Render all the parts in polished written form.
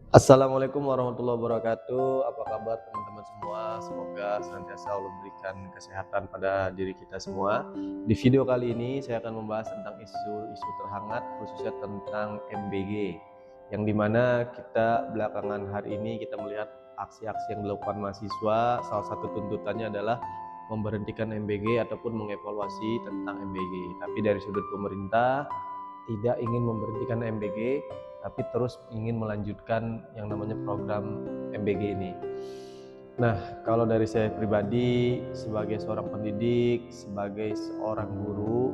Assalamualaikum warahmatullahi wabarakatuh. Apa kabar teman-teman semua? Semoga senantiasa Allah berikan kesehatan pada diri kita semua. Di video kali ini saya akan membahas tentang isu-isu terhangat, khususnya tentang MBG. Yang dimana kita belakangan hari ini kita melihat aksi-aksi yang dilakukan mahasiswa. Salah satu tuntutannya adalah memberhentikan MBG ataupun mengevaluasi tentang MBG. Tapi dari sudut pemerintah tidak ingin memberhentikan MBG, tapi terus ingin melanjutkan yang namanya program MBG ini. Nah, kalau dari saya pribadi sebagai seorang pendidik, sebagai seorang guru,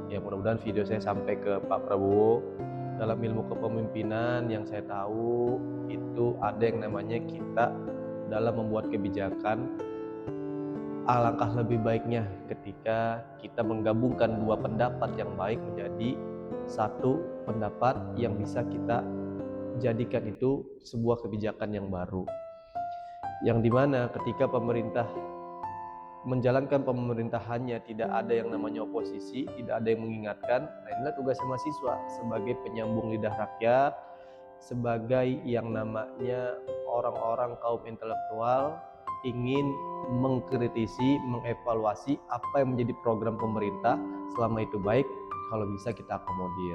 ya mudah-mudahan video saya sampai ke Pak Prabowo. Dalam ilmu kepemimpinan yang saya tahu itu ada yang namanya kita dalam membuat kebijakan, alangkah lebih baiknya ketika kita menggabungkan dua pendapat yang baik menjadi satu pendapat yang bisa kita jadikan itu sebuah kebijakan yang baru, yang dimana ketika pemerintah menjalankan pemerintahannya tidak ada yang namanya oposisi, tidak ada yang mengingatkan. Nah, inilah tugasnya mahasiswa sebagai penyambung lidah rakyat, sebagai yang namanya orang-orang kaum intelektual ingin mengkritisi, mengevaluasi apa yang menjadi program pemerintah. Selama itu baik, kalau bisa kita akomodir.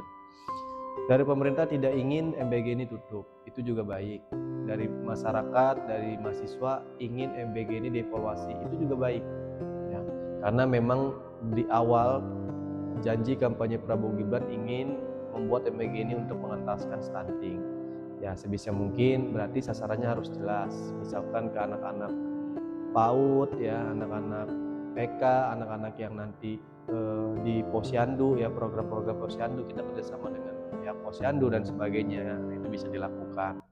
Dari pemerintah tidak ingin MBG ini tutup, itu juga baik. Dari masyarakat, dari mahasiswa ingin MBG ini dievaluasi, itu juga baik. Ya, karena memang di awal janji kampanye Prabowo Gibran ingin membuat MBG ini untuk mengentaskan stunting. Ya, sebisa mungkin berarti sasarannya harus jelas. Misalkan ke anak-anak PAUD, ya, anak-anak PK, anak-anak yang nanti di Posyandu, ya, program-program Posyandu kita kerjasama dengan pihak Posyandu dan sebagainya. Nah, itu bisa dilakukan.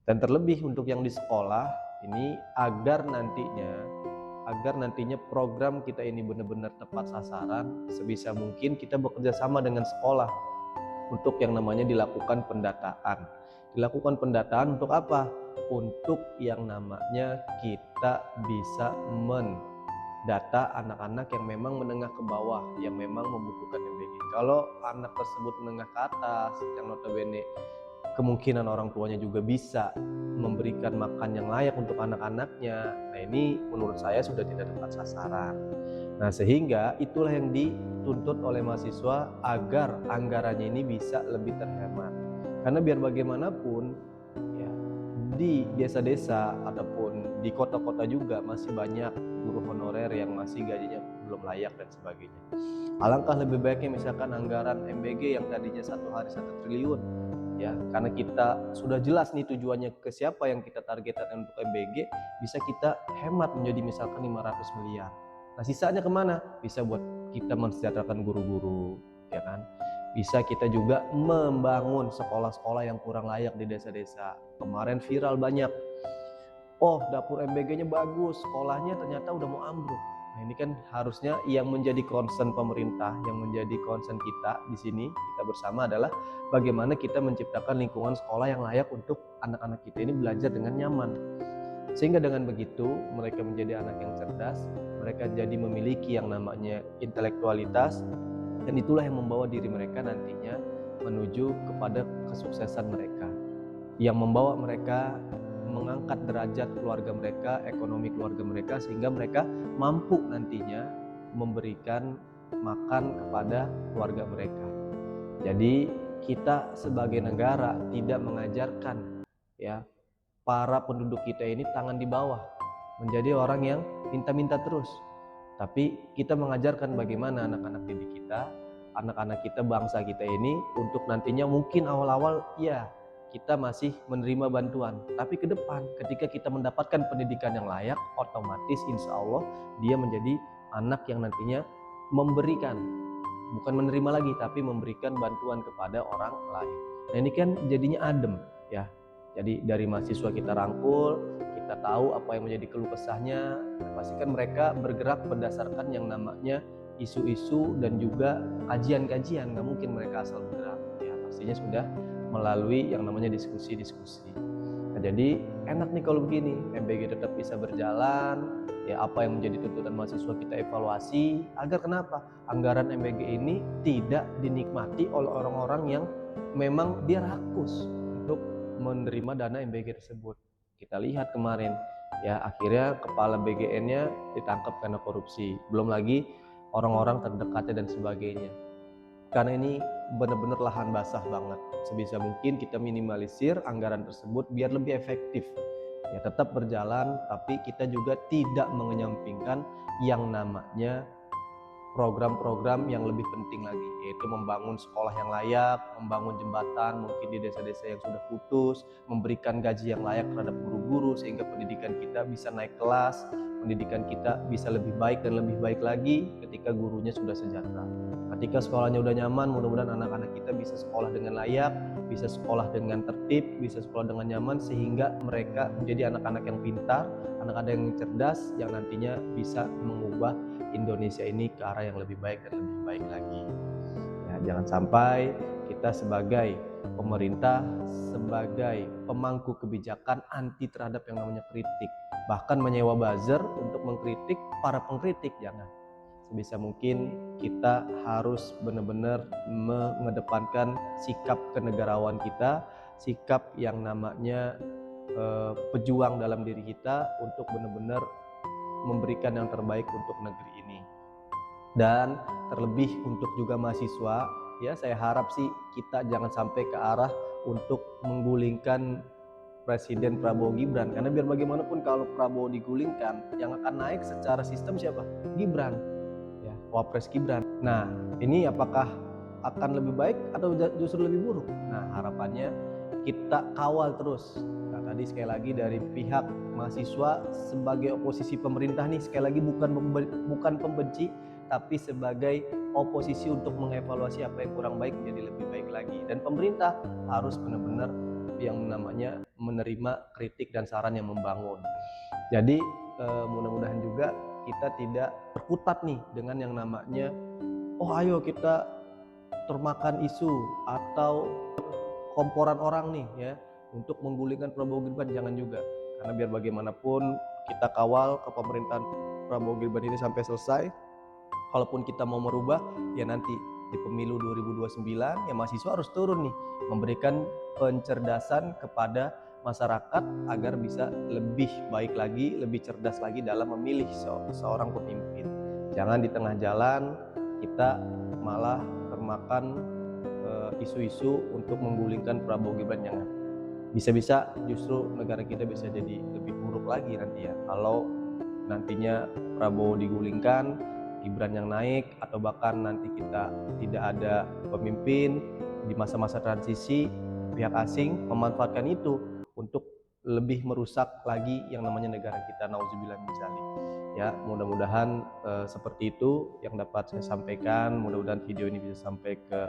Dan terlebih untuk yang di sekolah ini agar nantinya program kita ini benar-benar tepat sasaran, sebisa mungkin kita bekerja sama dengan sekolah untuk yang namanya dilakukan pendataan. Dilakukan pendataan untuk apa? Untuk yang namanya kita bisa mendata anak-anak yang memang menengah ke bawah, yang memang membutuhkan MBG. Kalau anak tersebut menengah ke atas, yang notabene kemungkinan orang tuanya juga bisa memberikan makan yang layak untuk anak-anaknya, nah ini menurut saya sudah tidak tepat sasaran. Nah, sehingga itulah yang dituntut oleh mahasiswa agar anggarannya ini bisa lebih terhemat. Karena biar bagaimanapun ya, di desa-desa ataupun di kota-kota juga masih banyak guru honorer yang masih gajinya belum layak dan sebagainya. Alangkah lebih baiknya misalkan anggaran MBG yang tadinya satu hari 1 triliun, ya, karena kita sudah jelas nih tujuannya ke siapa yang kita targetkan untuk MBG, bisa kita hemat menjadi misalkan 500 miliar. Nah, sisanya kemana? Bisa buat kita mensejahterakan guru-guru, ya kan? Bisa kita juga membangun sekolah-sekolah yang kurang layak di desa-desa. Kemarin viral banyak, oh dapur MBG-nya bagus, sekolahnya ternyata udah mau ambruk. Nah, ini kan harusnya yang menjadi concern pemerintah, yang menjadi concern kita di sini, kita bersama adalah bagaimana kita menciptakan lingkungan sekolah yang layak untuk anak-anak kita ini belajar dengan nyaman. Sehingga dengan begitu mereka menjadi anak yang cerdas, mereka jadi memiliki yang namanya intelektualitas, dan itulah yang membawa diri mereka nantinya menuju kepada kesuksesan mereka, yang membawa mereka mengangkat derajat keluarga mereka, ekonomi keluarga mereka, sehingga mereka mampu nantinya memberikan makan kepada keluarga mereka. Jadi kita sebagai negara tidak mengajarkan ya para penduduk kita ini tangan di bawah, menjadi orang yang minta-minta terus. Tapi kita mengajarkan bagaimana anak-anak didik kita, anak-anak kita, bangsa kita ini untuk nantinya mungkin awal-awal ya kita masih menerima bantuan, tapi ke depan ketika kita mendapatkan pendidikan yang layak, otomatis insya Allah dia menjadi anak yang nantinya memberikan, bukan menerima lagi, tapi memberikan bantuan kepada orang lain. Nah, ini kan jadinya adem ya. Jadi dari mahasiswa kita rangkul, kita tahu apa yang menjadi keluh kesahnya, pastikan mereka bergerak berdasarkan yang namanya isu-isu dan juga kajian-kajian. Nggak mungkin mereka asal bergerak ya, pastinya sudah melalui yang namanya diskusi-diskusi. Nah, jadi enak nih kalau begini, MBG tetap bisa berjalan, ya apa yang menjadi tuntutan mahasiswa kita evaluasi, agar kenapa? Anggaran MBG ini tidak dinikmati oleh orang-orang yang memang dia rakus untuk menerima dana MBG tersebut. Kita lihat kemarin ya, akhirnya kepala BGN-nya ditangkap karena korupsi. Belum lagi orang-orang terdekatnya dan sebagainya. Karena ini benar-benar lahan basah banget. Sebisa mungkin kita minimalisir anggaran tersebut biar lebih efektif. Ya tetap berjalan, tapi kita juga tidak mengenyampingkan yang namanya program-program yang lebih penting lagi, yaitu membangun sekolah yang layak, membangun jembatan mungkin di desa-desa yang sudah putus, memberikan gaji yang layak terhadap guru-guru sehingga pendidikan kita bisa naik kelas, pendidikan kita bisa lebih baik dan lebih baik lagi ketika gurunya sudah sejahtera. Ketika sekolahnya udah nyaman, mudah-mudahan anak-anak kita bisa sekolah dengan layak, bisa sekolah dengan tertib, bisa sekolah dengan nyaman, sehingga mereka menjadi anak-anak yang pintar, anak-anak yang cerdas, yang nantinya bisa mengubah Indonesia ini ke arah yang lebih baik dan lebih baik lagi. Ya, jangan sampai kita sebagai pemerintah, sebagai pemangku kebijakan anti terhadap yang namanya kritik, bahkan menyewa buzzer untuk mengkritik para pengkritik. Jangan. Sebisa mungkin kita harus benar-benar mengedepankan sikap kenegarawan kita, sikap yang namanya pejuang dalam diri kita untuk benar-benar memberikan yang terbaik untuk negeri ini. Dan terlebih untuk juga mahasiswa, ya saya harap sih kita jangan sampai ke arah untuk menggulingkan Presiden Prabowo Gibran, karena biar bagaimanapun kalau Prabowo digulingkan, yang akan naik secara sistem siapa? Gibran, ya, Wapres Gibran. Nah, ini apakah akan lebih baik atau justru lebih buruk? Nah, harapannya kita kawal terus. Nah, tadi sekali lagi dari pihak mahasiswa sebagai oposisi pemerintah nih, sekali lagi bukan pembenci, tapi sebagai oposisi untuk mengevaluasi apa yang kurang baik menjadi lebih baik lagi. Dan pemerintah harus benar-benar yang namanya menerima kritik dan saran yang membangun. Jadi mudah-mudahan juga kita tidak terkutat nih dengan yang namanya ayo kita termakan isu atau komporan orang nih ya untuk menggulingkan Prabowo Gibran. Jangan juga, karena biar bagaimanapun kita kawal ke pemerintahan Prabowo Gibran ini sampai selesai. Kalaupun kita mau merubah, ya nanti di pemilu 2029 ya mahasiswa harus turun nih, memberikan pencerdasan kepada masyarakat agar bisa lebih baik lagi, lebih cerdas lagi dalam memilih seorang pemimpin. Jangan di tengah jalan kita malah termakan isu-isu untuk menggulingkan Prabowo Gibran. Jangan. Bisa-bisa justru negara kita bisa jadi lebih buruk lagi nanti ya, kalau nantinya Prabowo digulingkan, Gibran yang naik, atau bahkan nanti kita tidak ada pemimpin di masa-masa transisi, pihak asing memanfaatkan itu untuk lebih merusak lagi yang namanya negara kita. Nauzubillah min dzalik. Ya, mudah-mudahan seperti itu yang dapat saya sampaikan. Mudah-mudahan video ini bisa sampai ke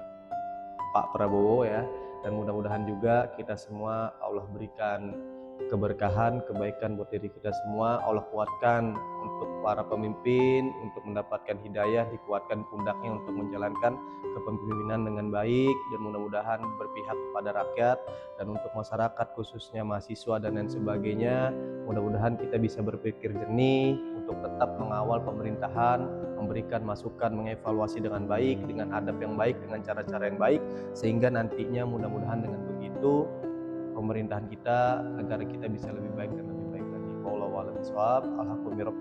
Pak Prabowo ya, dan mudah-mudahan juga kita semua Allah berikan keberkahan, kebaikan buat diri kita semua. Allah kuatkan untuk para pemimpin untuk mendapatkan hidayah, dikuatkan pundaknya untuk menjalankan kepemimpinan dengan baik, dan mudah-mudahan berpihak kepada rakyat. Dan untuk masyarakat khususnya mahasiswa dan lain sebagainya, mudah-mudahan kita bisa berpikir jernih untuk tetap mengawal pemerintahan, memberikan masukan, mengevaluasi dengan baik, dengan adab yang baik, dengan cara-cara yang baik, sehingga nantinya mudah-mudahan dengan begitu pemerintahan kita, negara kita bisa lebih baik dan lebih baik lagi. Wallahu a'lam bishawab. Alhamdulillah.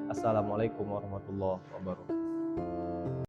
Assalamualaikum warahmatullahi wabarakatuh.